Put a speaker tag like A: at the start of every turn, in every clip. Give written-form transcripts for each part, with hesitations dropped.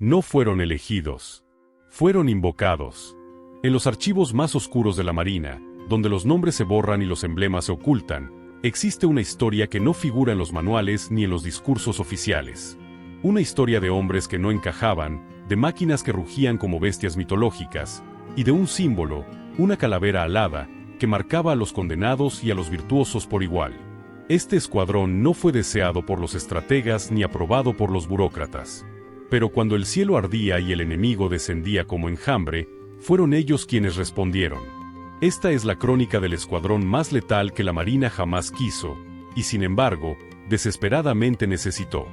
A: No fueron elegidos. Fueron invocados. En los archivos más oscuros de la Marina, donde los nombres se borran y los emblemas se ocultan, existe una historia que no figura en los manuales ni en los discursos oficiales. Una historia de hombres que no encajaban, de máquinas que rugían como bestias mitológicas, y de un símbolo, una calavera alada, que marcaba a los condenados y a los virtuosos por igual. Este escuadrón no fue deseado por los estrategas ni aprobado por los burócratas. Pero cuando el cielo ardía y el enemigo descendía como enjambre, fueron ellos quienes respondieron. Esta es la crónica del escuadrón más letal que la Marina jamás quiso, y sin embargo, desesperadamente necesitó.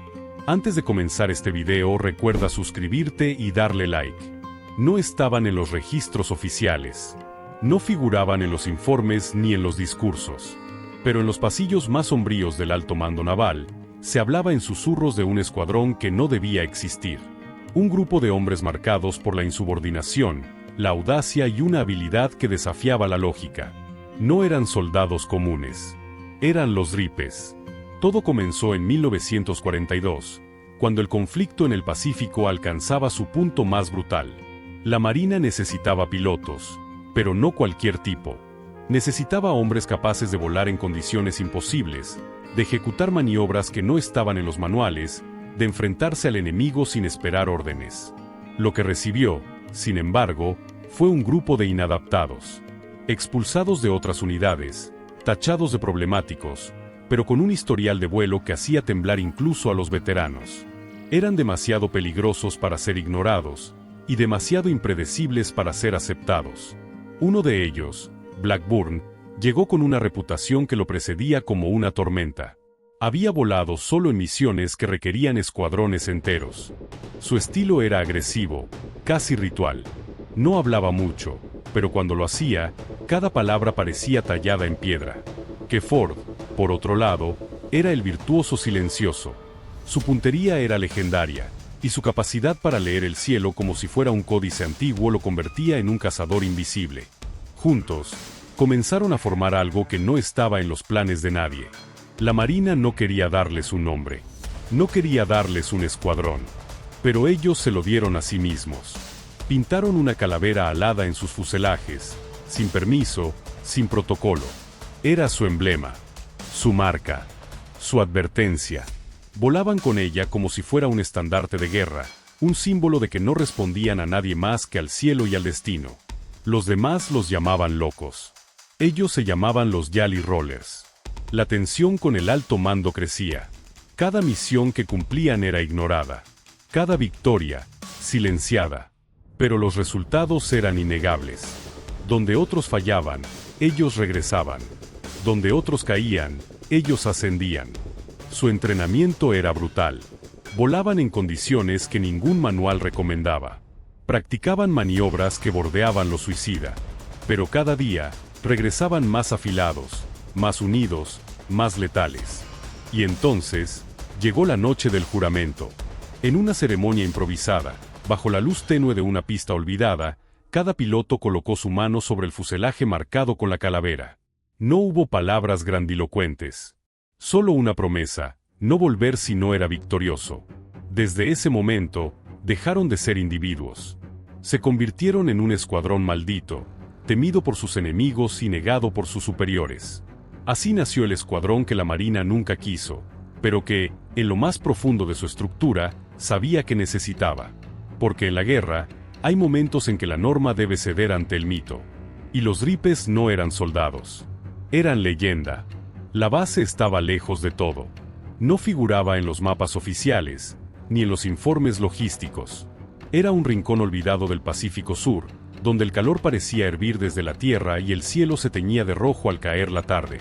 A: Antes de comenzar este video, recuerda suscribirte y darle like. No estaban en los registros oficiales. No figuraban en los informes ni en los discursos. Pero en los pasillos más sombríos del alto mando naval, se hablaba en susurros de un escuadrón que no debía existir. Un grupo de hombres marcados por la insubordinación, la audacia y una habilidad que desafiaba la lógica. No eran soldados comunes. Eran los Ripes. Todo comenzó en 1942, cuando el conflicto en el Pacífico alcanzaba su punto más brutal. La Marina necesitaba pilotos, pero no cualquier tipo. Necesitaba hombres capaces de volar en condiciones imposibles, de ejecutar maniobras que no estaban en los manuales, de enfrentarse al enemigo sin esperar órdenes. Lo que recibió, sin embargo, fue un grupo de inadaptados, expulsados de otras unidades, tachados de problemáticos, pero con un historial de vuelo que hacía temblar incluso a los veteranos. Eran demasiado peligrosos para ser ignorados, y demasiado impredecibles para ser aceptados. Uno de ellos, Blackburn, llegó con una reputación que lo precedía como una tormenta. Había volado solo en misiones que requerían escuadrones enteros. Su estilo era agresivo, casi ritual. No hablaba mucho, pero cuando lo hacía, cada palabra parecía tallada en piedra. Que Ford, por otro lado, era el virtuoso silencioso. Su puntería era legendaria, y su capacidad para leer el cielo como si fuera un códice antiguo lo convertía en un cazador invisible. Juntos, comenzaron a formar algo que no estaba en los planes de nadie. La Marina no quería darles un nombre. No quería darles un escuadrón. Pero ellos se lo dieron a sí mismos. Pintaron una calavera alada en sus fuselajes, sin permiso, sin protocolo. Era su emblema, su marca, su advertencia. Volaban con ella como si fuera un estandarte de guerra, un símbolo de que no respondían a nadie más que al cielo y al destino. Los demás los llamaban locos. Ellos se llamaban los Jolly Rollers. La tensión con el alto mando crecía. Cada misión que cumplían era ignorada. Cada victoria, silenciada. Pero los resultados eran innegables. Donde otros fallaban, ellos regresaban. Donde otros caían, ellos ascendían. Su entrenamiento era brutal. Volaban en condiciones que ningún manual recomendaba. Practicaban maniobras que bordeaban lo suicida. Pero cada día, regresaban más afilados, más unidos, más letales. Y entonces, llegó la noche del juramento. En una ceremonia improvisada, bajo la luz tenue de una pista olvidada, cada piloto colocó su mano sobre el fuselaje marcado con la calavera. No hubo palabras grandilocuentes. Solo una promesa, no volver si no era victorioso. Desde ese momento, dejaron de ser individuos. Se convirtieron en un escuadrón maldito, temido por sus enemigos y negado por sus superiores. Así nació el escuadrón que la Marina nunca quiso, pero que, en lo más profundo de su estructura, sabía que necesitaba. Porque en la guerra, hay momentos en que la norma debe ceder ante el mito. Y los Ripes no eran soldados. Eran leyenda. La base estaba lejos de todo. No figuraba en los mapas oficiales, ni en los informes logísticos. Era un rincón olvidado del Pacífico Sur, donde el calor parecía hervir desde la tierra y el cielo se teñía de rojo al caer la tarde.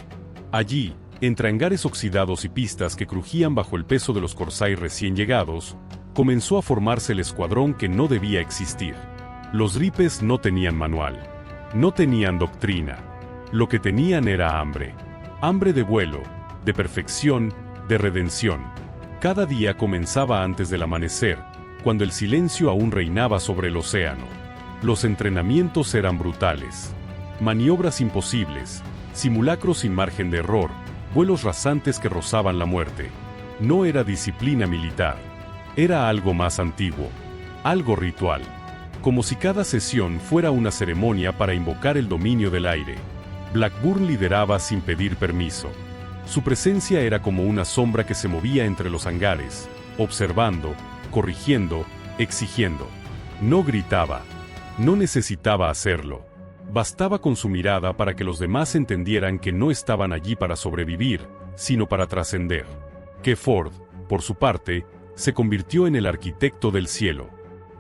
A: Allí, entre hangares oxidados y pistas que crujían bajo el peso de los Corsair recién llegados, comenzó a formarse el escuadrón que no debía existir. Los Ripes no tenían manual. No tenían doctrina. Lo que tenían era hambre. Hambre de vuelo, de perfección, de redención. Cada día comenzaba antes del amanecer, cuando el silencio aún reinaba sobre el océano. Los entrenamientos eran brutales. Maniobras imposibles, simulacros sin margen de error, vuelos rasantes que rozaban la muerte. No era disciplina militar. Era algo más antiguo. Algo ritual. Como si cada sesión fuera una ceremonia para invocar el dominio del aire. Blackburn lideraba sin pedir permiso. Su presencia era como una sombra que se movía entre los hangares, observando, corrigiendo, exigiendo. No gritaba. No necesitaba hacerlo. Bastaba con su mirada para que los demás entendieran que no estaban allí para sobrevivir, sino para trascender. Keford, por su parte, se convirtió en el arquitecto del cielo.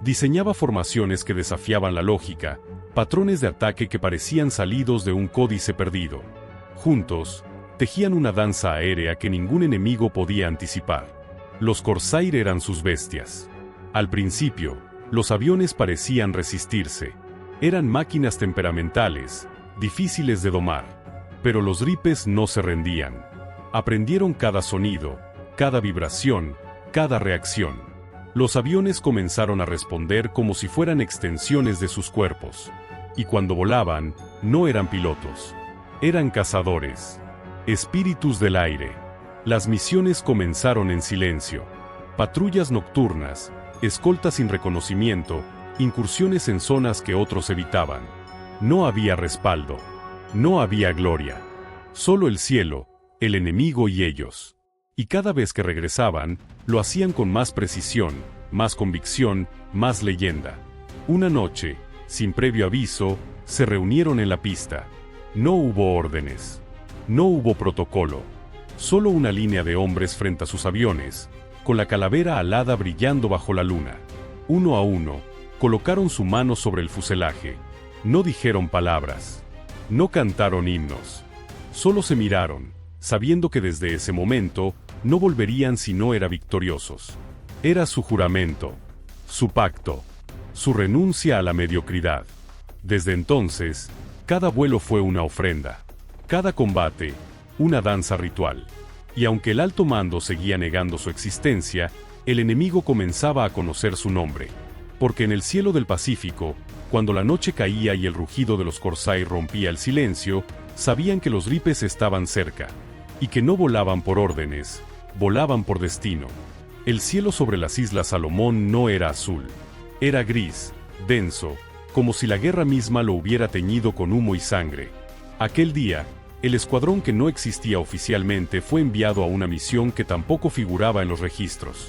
A: Diseñaba formaciones que desafiaban la lógica, patrones de ataque que parecían salidos de un códice perdido. Juntos, tejían una danza aérea que ningún enemigo podía anticipar. Los Corsair eran sus bestias. Al principio, los aviones parecían resistirse. Eran máquinas temperamentales, difíciles de domar. Pero los Ripes no se rendían. Aprendieron cada sonido, cada vibración, cada reacción. Los aviones comenzaron a responder como si fueran extensiones de sus cuerpos. Y cuando volaban, no eran pilotos. Eran cazadores. Espíritus del aire. Las misiones comenzaron en silencio. Patrullas nocturnas, escoltas sin reconocimiento, incursiones en zonas que otros evitaban. No había respaldo. No había gloria. Solo el cielo, el enemigo y ellos. Y cada vez que regresaban, lo hacían con más precisión, más convicción, más leyenda. Una noche, sin previo aviso, se reunieron en la pista. No hubo órdenes. No hubo protocolo. Solo una línea de hombres frente a sus aviones, con la calavera alada brillando bajo la luna. Uno a uno, colocaron su mano sobre el fuselaje. No dijeron palabras. No cantaron himnos. Solo se miraron, sabiendo que desde ese momento, no volverían si no eran victoriosos. Era su juramento, su pacto, su renuncia a la mediocridad. Desde entonces, cada vuelo fue una ofrenda, cada combate, una danza ritual. Y aunque el alto mando seguía negando su existencia, el enemigo comenzaba a conocer su nombre. Porque en el cielo del Pacífico, cuando la noche caía y el rugido de los Corsair rompía el silencio, sabían que los Ripes estaban cerca. Y que no volaban por órdenes, volaban por destino. El cielo sobre las Islas Salomón no era azul. Era gris, denso, como si la guerra misma lo hubiera teñido con humo y sangre. Aquel día, el escuadrón que no existía oficialmente fue enviado a una misión que tampoco figuraba en los registros.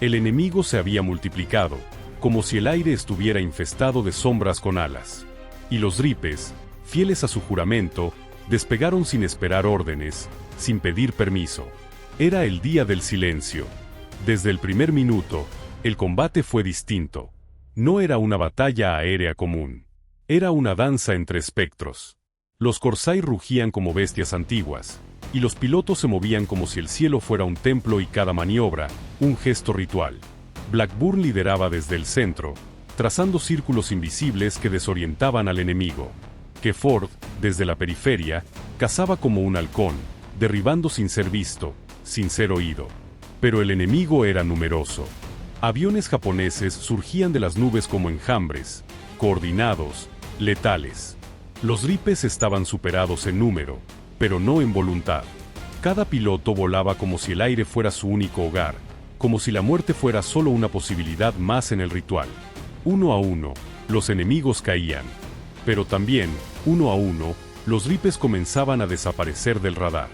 A: El enemigo se había multiplicado, como si el aire estuviera infestado de sombras con alas. Y los Ripes, fieles a su juramento, despegaron sin esperar órdenes, sin pedir permiso. Era el día del silencio. Desde el primer minuto, el combate fue distinto. No era una batalla aérea común. Era una danza entre espectros. Los Corsair rugían como bestias antiguas, y los pilotos se movían como si el cielo fuera un templo y cada maniobra, un gesto ritual. Blackburn lideraba desde el centro, trazando círculos invisibles que desorientaban al enemigo. Keford, desde la periferia, cazaba como un halcón, derribando sin ser visto, sin ser oído. Pero el enemigo era numeroso. Aviones japoneses surgían de las nubes como enjambres, coordinados, letales. Los Ripes estaban superados en número, pero no en voluntad. Cada piloto volaba como si el aire fuera su único hogar, como si la muerte fuera solo una posibilidad más en el ritual. Uno a uno, los enemigos caían. Pero también, uno a uno, los Ripes comenzaban a desaparecer del radar.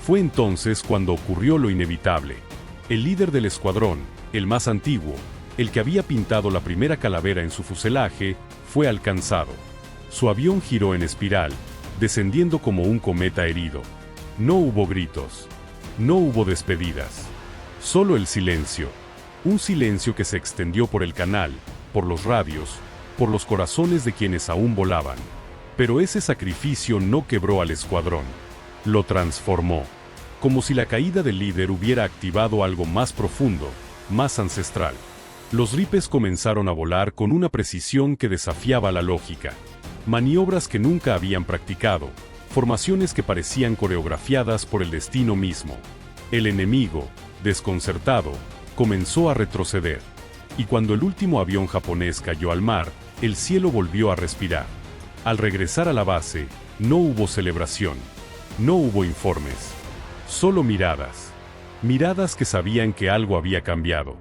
A: Fue entonces cuando ocurrió lo inevitable. El líder del escuadrón, el más antiguo, el que había pintado la primera calavera en su fuselaje, fue alcanzado. Su avión giró en espiral, descendiendo como un cometa herido. No hubo gritos. No hubo despedidas. Solo el silencio. Un silencio que se extendió por el canal, por los radios, por los corazones de quienes aún volaban. Pero ese sacrificio no quebró al escuadrón. Lo transformó. Como si la caída del líder hubiera activado algo más profundo, más ancestral. Los Ripes comenzaron a volar con una precisión que desafiaba la lógica. Maniobras que nunca habían practicado, formaciones que parecían coreografiadas por el destino mismo. El enemigo, desconcertado, comenzó a retroceder. Y cuando el último avión japonés cayó al mar, el cielo volvió a respirar. Al regresar a la base, no hubo celebración. No hubo informes. Solo miradas. Miradas que sabían que algo había cambiado.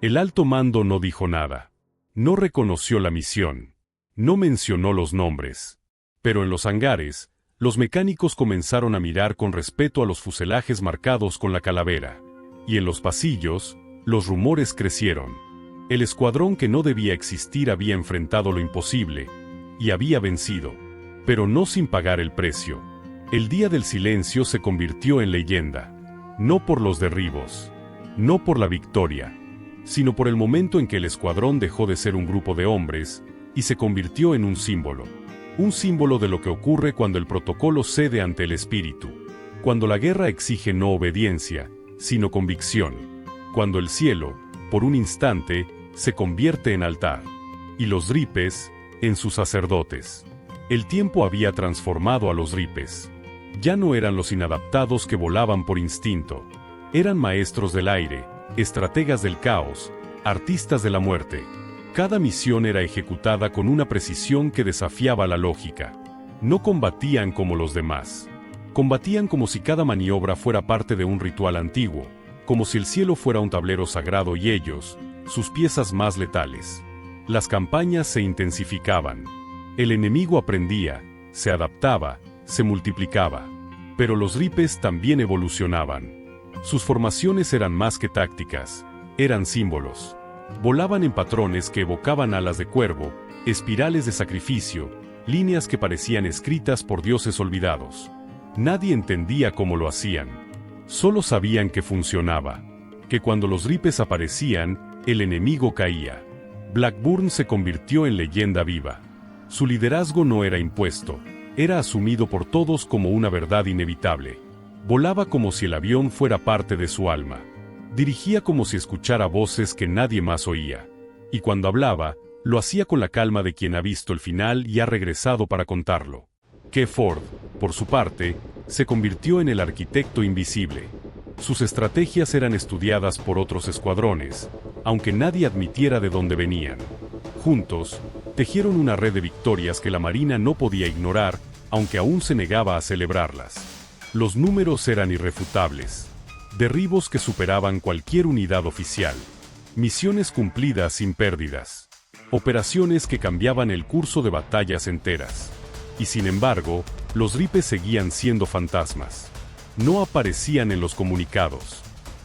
A: El alto mando no dijo nada. No reconoció la misión. No mencionó los nombres. Pero en los hangares, los mecánicos comenzaron a mirar con respeto a los fuselajes marcados con la calavera. Y en los pasillos, los rumores crecieron. El escuadrón que no debía existir había enfrentado lo imposible, y había vencido. Pero no sin pagar el precio. El día del silencio se convirtió en leyenda. No por los derribos, no por la victoria, sino por el momento en que el escuadrón dejó de ser un grupo de hombres y se convirtió en un símbolo. Un símbolo de lo que ocurre cuando el protocolo cede ante el espíritu. Cuando la guerra exige no obediencia, sino convicción. Cuando el cielo, por un instante, se convierte en altar. Y los ripes, en sus sacerdotes. El tiempo había transformado a los ripes. Ya no eran los inadaptados que volaban por instinto. Eran maestros del aire, estrategas del caos, artistas de la muerte. Cada misión era ejecutada con una precisión que desafiaba la lógica. No combatían como los demás. Combatían como si cada maniobra fuera parte de un ritual antiguo, como si el cielo fuera un tablero sagrado y ellos, sus piezas más letales. Las campañas se intensificaban. El enemigo aprendía, se adaptaba, se multiplicaba. Pero los ripes también evolucionaban. Sus formaciones eran más que tácticas, eran símbolos. Volaban en patrones que evocaban alas de cuervo, espirales de sacrificio, líneas que parecían escritas por dioses olvidados. Nadie entendía cómo lo hacían. Solo sabían que funcionaba. Que cuando los ripes aparecían, el enemigo caía. Blackburn se convirtió en leyenda viva. Su liderazgo no era impuesto, era asumido por todos como una verdad inevitable. Volaba como si el avión fuera parte de su alma. Dirigía como si escuchara voces que nadie más oía. Y cuando hablaba, lo hacía con la calma de quien ha visto el final y ha regresado para contarlo. Ke Ford, por su parte, se convirtió en el arquitecto invisible. Sus estrategias eran estudiadas por otros escuadrones, aunque nadie admitiera de dónde venían. Juntos, tejieron una red de victorias que la Marina no podía ignorar, aunque aún se negaba a celebrarlas. Los números eran irrefutables. Derribos que superaban cualquier unidad oficial. Misiones cumplidas sin pérdidas. Operaciones que cambiaban el curso de batallas enteras. Y sin embargo, los ripes seguían siendo fantasmas. No aparecían en los comunicados.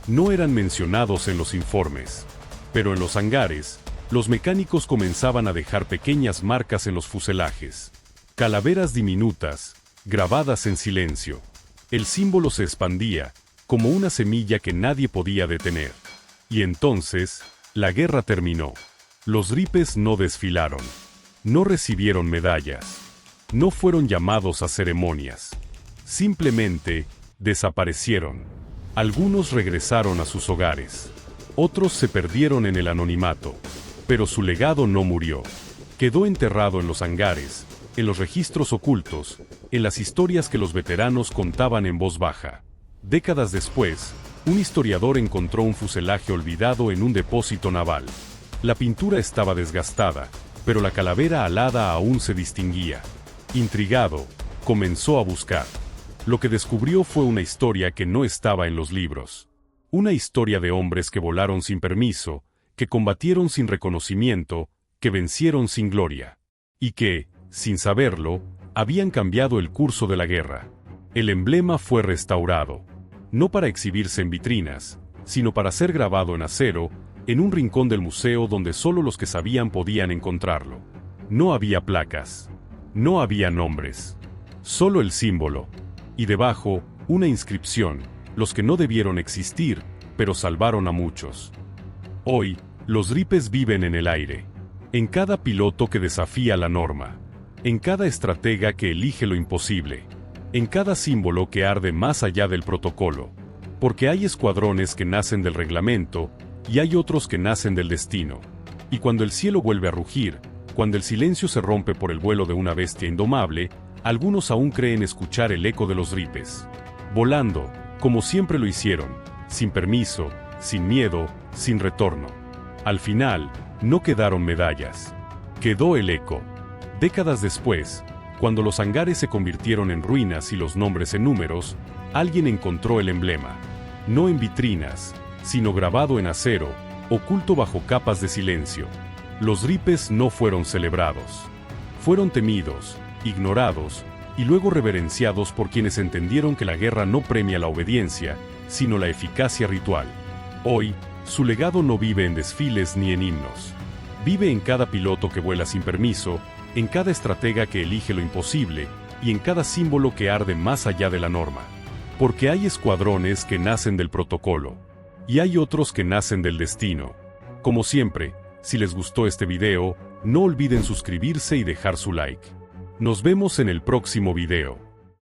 A: No eran mencionados en los informes. Pero en los hangares, los mecánicos comenzaban a dejar pequeñas marcas en los fuselajes. Calaveras diminutas, grabadas en silencio. El símbolo se expandía, como una semilla que nadie podía detener. Y entonces, la guerra terminó. Los ripes no desfilaron. No recibieron medallas. No fueron llamados a ceremonias. Simplemente, desaparecieron. Algunos regresaron a sus hogares. Otros se perdieron en el anonimato. Pero su legado no murió. Quedó enterrado en los hangares, en los registros ocultos, en las historias que los veteranos contaban en voz baja. Décadas después, un historiador encontró un fuselaje olvidado en un depósito naval. La pintura estaba desgastada, pero la calavera alada aún se distinguía. Intrigado, comenzó a buscar. Lo que descubrió fue una historia que no estaba en los libros. Una historia de hombres que volaron sin permiso, que combatieron sin reconocimiento, que vencieron sin gloria. Y que, sin saberlo, habían cambiado el curso de la guerra. El emblema fue restaurado. No para exhibirse en vitrinas, sino para ser grabado en acero, en un rincón del museo donde solo los que sabían podían encontrarlo. No había placas. No había nombres. Solo el símbolo. Y debajo, una inscripción: los que no debieron existir, pero salvaron a muchos. Hoy, los ripes viven en el aire. En cada piloto que desafía la norma. En cada estratega que elige lo imposible. En cada símbolo que arde más allá del protocolo. Porque hay escuadrones que nacen del reglamento, y hay otros que nacen del destino. Y cuando el cielo vuelve a rugir, cuando el silencio se rompe por el vuelo de una bestia indomable, algunos aún creen escuchar el eco de los ripes. Volando, como siempre lo hicieron, sin permiso, sin miedo, sin retorno. Al final, no quedaron medallas. Quedó el eco. Décadas después, cuando los hangares se convirtieron en ruinas y los nombres en números, alguien encontró el emblema. No en vitrinas, sino grabado en acero, oculto bajo capas de silencio. Los Ripes no fueron celebrados. Fueron temidos, ignorados y luego reverenciados por quienes entendieron que la guerra no premia la obediencia, sino la eficacia ritual. Hoy, su legado no vive en desfiles ni en himnos. Vive en cada piloto que vuela sin permiso, en cada estratega que elige lo imposible y en cada símbolo que arde más allá de la norma. Porque hay escuadrones que nacen del protocolo y hay otros que nacen del destino. Como siempre, si les gustó este video, no olviden suscribirse y dejar su like. Nos vemos en el próximo video.